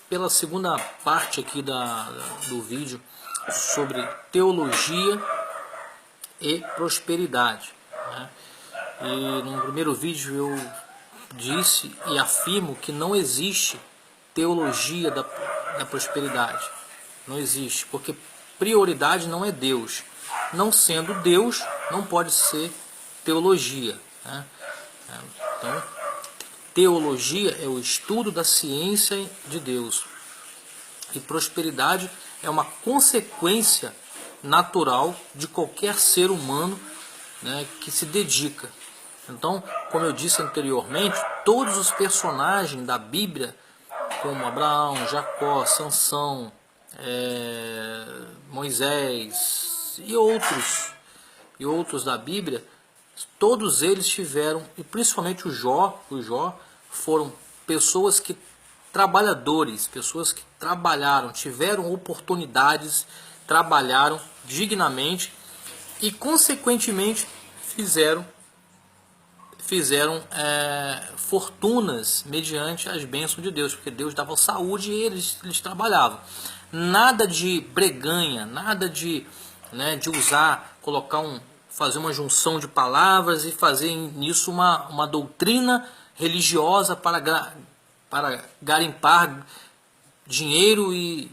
Pela segunda parte aqui do vídeo sobre teologia e prosperidade, né? E no primeiro vídeo eu disse e afirmo que não existe teologia da prosperidade. Não existe, porque prioridade não é Deus. Não sendo Deus, não pode ser teologia, né? Então, teologia é o estudo da ciência de Deus. E prosperidade é uma consequência natural de qualquer ser humano, né, que se dedica. Então, como eu disse anteriormente, todos os personagens da Bíblia, como Abraão, Jacó, Sansão, Moisés e outros da Bíblia, todos eles tiveram, e principalmente o Jó, foram pessoas pessoas que trabalharam, tiveram oportunidades, trabalharam dignamente e consequentemente fizeram fortunas mediante as bênçãos de Deus, porque Deus dava saúde e eles trabalhavam. Nada de breganha, nada de fazer uma junção de palavras e fazer nisso uma doutrina religiosa para garimpar dinheiro e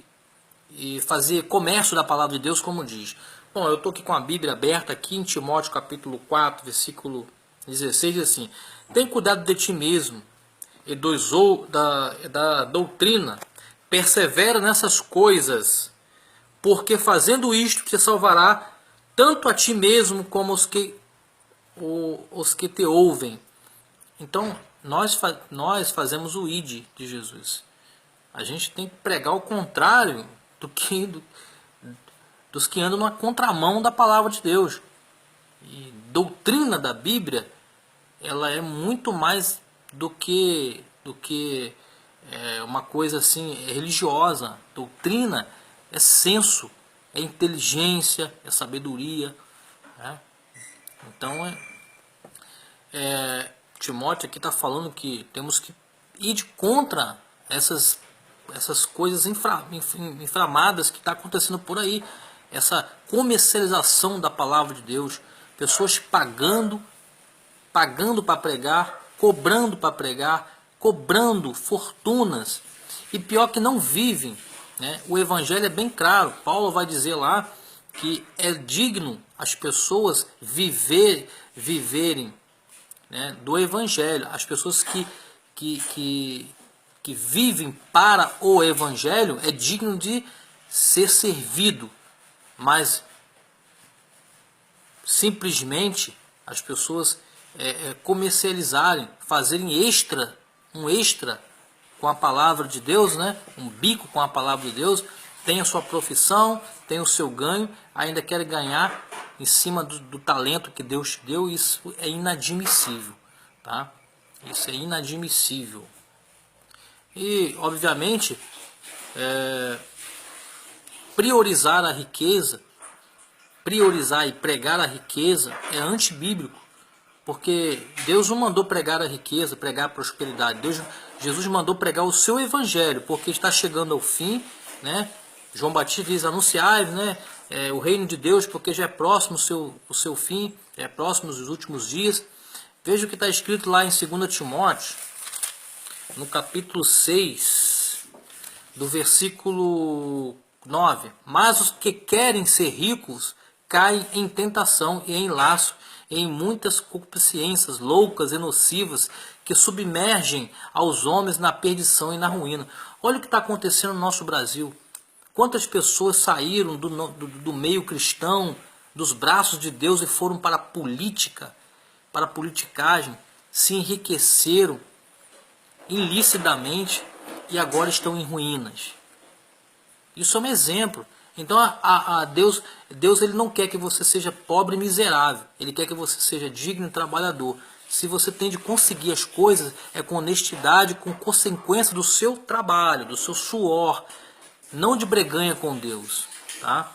fazer comércio da palavra de Deus, como diz. Bom, eu estou aqui com a Bíblia aberta aqui em Timóteo capítulo 4, versículo 16, diz assim: tem cuidado de ti mesmo e da doutrina, persevera nessas coisas, porque fazendo isto te salvará tanto a ti mesmo como os que te ouvem. Então, nós fazemos o ID de Jesus. A gente tem que pregar o contrário dos que andam na contramão da palavra de Deus. E doutrina da Bíblia, ela é muito mais do que uma coisa assim religiosa. Doutrina é senso, é inteligência, é sabedoria, né? Então, Timóteo aqui está falando que temos que ir de contra essas coisas inflamadas que está acontecendo por aí, essa comercialização da palavra de Deus, pessoas pagando para pregar, cobrando para pregar, cobrando fortunas, e pior que não vivem, né? O evangelho é bem claro, Paulo vai dizer lá que é digno as pessoas viverem, né, do evangelho. As pessoas que vivem para o evangelho é digno de ser servido, mas simplesmente as pessoas comercializarem, fazerem um extra com a palavra de Deus, né? Um bico com a palavra de Deus, tem a sua profissão, tem o seu ganho, ainda quer ganhar em cima do talento que Deus te deu. Isso é inadmissível, tá? Isso é inadmissível. E, obviamente, priorizar a riqueza, priorizar e pregar a riqueza é antibíblico, porque Deus não mandou pregar a riqueza, pregar a prosperidade. Jesus mandou pregar o seu evangelho, porque está chegando ao fim, né? João Batista diz: anunciai, né, o reino de Deus, porque já é próximo o seu fim, é próximo os últimos dias. Veja o que está escrito lá em 2 Timóteo, no capítulo 6, do versículo 9. Mas os que querem ser ricos caem em tentação e em laço, e em muitas concupiscências loucas e nocivas que submergem aos homens na perdição e na ruína. Olha o que está acontecendo no nosso Brasil. Quantas pessoas saíram do meio cristão, dos braços de Deus, e foram para a política, para a politicagem, se enriqueceram ilicitamente e agora estão em ruínas. Isso é um exemplo. Então Deus ele não quer que você seja pobre e miserável. Ele quer que você seja digno e trabalhador. Se você tem de conseguir as coisas, é com honestidade, com consequência do seu trabalho, do seu suor, não de breganha com Deus, tá?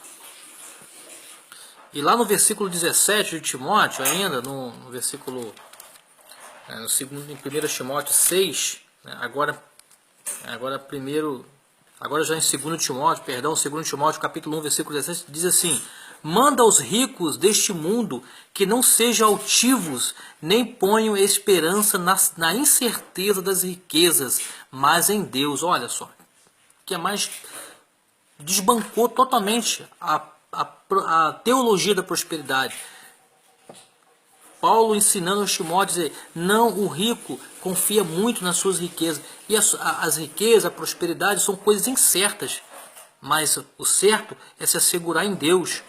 E lá no versículo 17 de Timóteo, ainda no versículo, em 1 Timóteo 6, né, agora Agora já em 2 Timóteo, perdão, 2 Timóteo capítulo 1, versículo 17, diz assim: manda aos ricos deste mundo que não sejam altivos, nem ponham esperança na incerteza das riquezas, mas em Deus. Olha só, que é mais desbancou totalmente a teologia da prosperidade. Paulo ensinando aos Timóteos, dizer, não, o rico confia muito nas suas riquezas. E as riquezas, a prosperidade são coisas incertas. Mas o certo é se assegurar em Deus.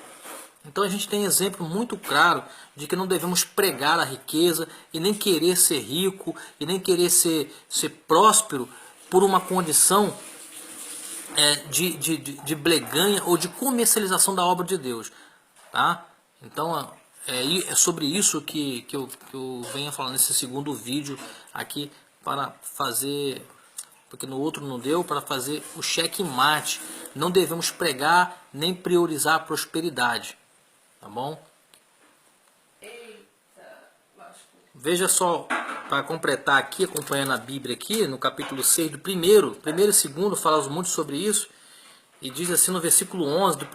Então a gente tem exemplo muito claro de que não devemos pregar a riqueza e nem querer ser rico e nem querer ser próspero por uma condição de bleganha ou de comercialização da obra de Deus. Tá? Então é sobre isso que eu venho falando nesse segundo vídeo aqui, para fazer, porque no outro não deu, para fazer o checkmate. Não devemos pregar nem priorizar a prosperidade, tá bom? Veja só, para completar aqui, acompanhando a Bíblia aqui, no capítulo 6 do primeiro e segundo, fala muito sobre isso. E diz assim no versículo 11 do 1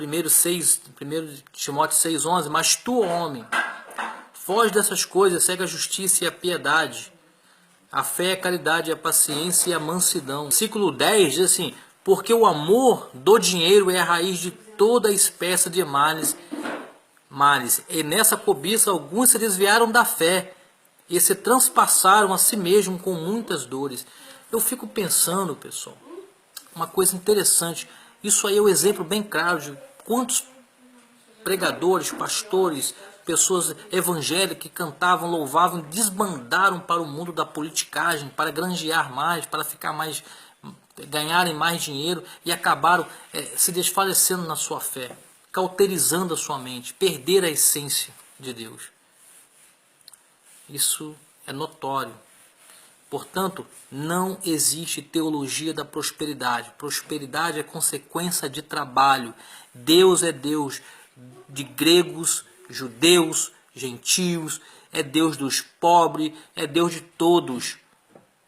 Timóteo 6,11: mas tu, homem, foge dessas coisas, segue a justiça e a piedade, a fé, a caridade, a paciência e a mansidão. Versículo 10 diz assim: porque o amor do dinheiro é a raiz de toda espécie de males, e nessa cobiça alguns se desviaram da fé e se transpassaram a si mesmos com muitas dores. Eu fico pensando, pessoal, uma coisa interessante. Isso aí é um exemplo bem claro de quantos pregadores, pastores, pessoas evangélicas que cantavam, louvavam, desbandaram para o mundo da politicagem, para granjear mais, para ficar mais, ganharem mais dinheiro, e acabaram se desfalecendo na sua fé, cauterizando a sua mente, perder a essência de Deus. Isso é notório. Portanto, não existe teologia da prosperidade. Prosperidade é consequência de trabalho. Deus é Deus de gregos, judeus, gentios, é Deus dos pobres, é Deus de todos.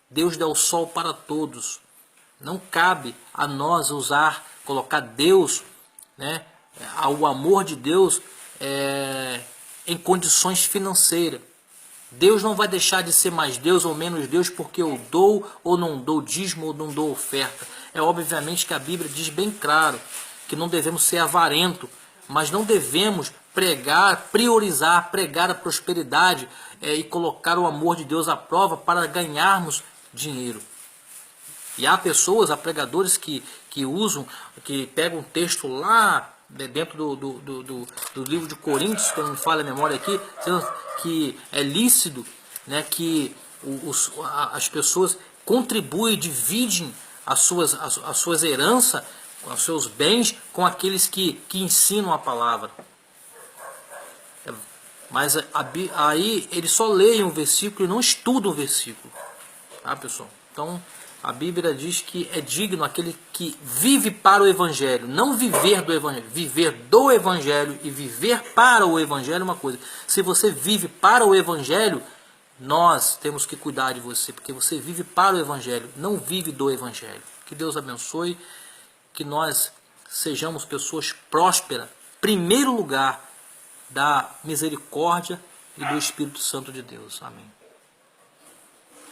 Deus dá o sol para todos. Não cabe a nós colocar Deus, né, o amor de Deus em condições financeiras. Deus não vai deixar de ser mais Deus ou menos Deus porque eu dou ou não dou dízimo ou não dou oferta. É obviamente que a Bíblia diz bem claro que não devemos ser avarento, mas não devemos pregar a prosperidade e colocar o amor de Deus à prova para ganharmos dinheiro. E há pessoas, há pregadores que pegam um texto lá dentro do livro de Coríntios, que eu não me falha a memória aqui, que é lícito, né, que as pessoas contribuem, dividem as suas heranças, os seus bens, com aqueles que ensinam a palavra. Mas aí eles só leem o versículo e não estudam o versículo. Tá, pessoal? Então, a Bíblia diz que é digno aquele que vive para o Evangelho, não viver do Evangelho. Viver do Evangelho e viver para o Evangelho é uma coisa. Se você vive para o Evangelho, nós temos que cuidar de você, porque você vive para o Evangelho, não vive do Evangelho. Que Deus abençoe, que nós sejamos pessoas prósperas, primeiro lugar da misericórdia e do Espírito Santo de Deus. Amém.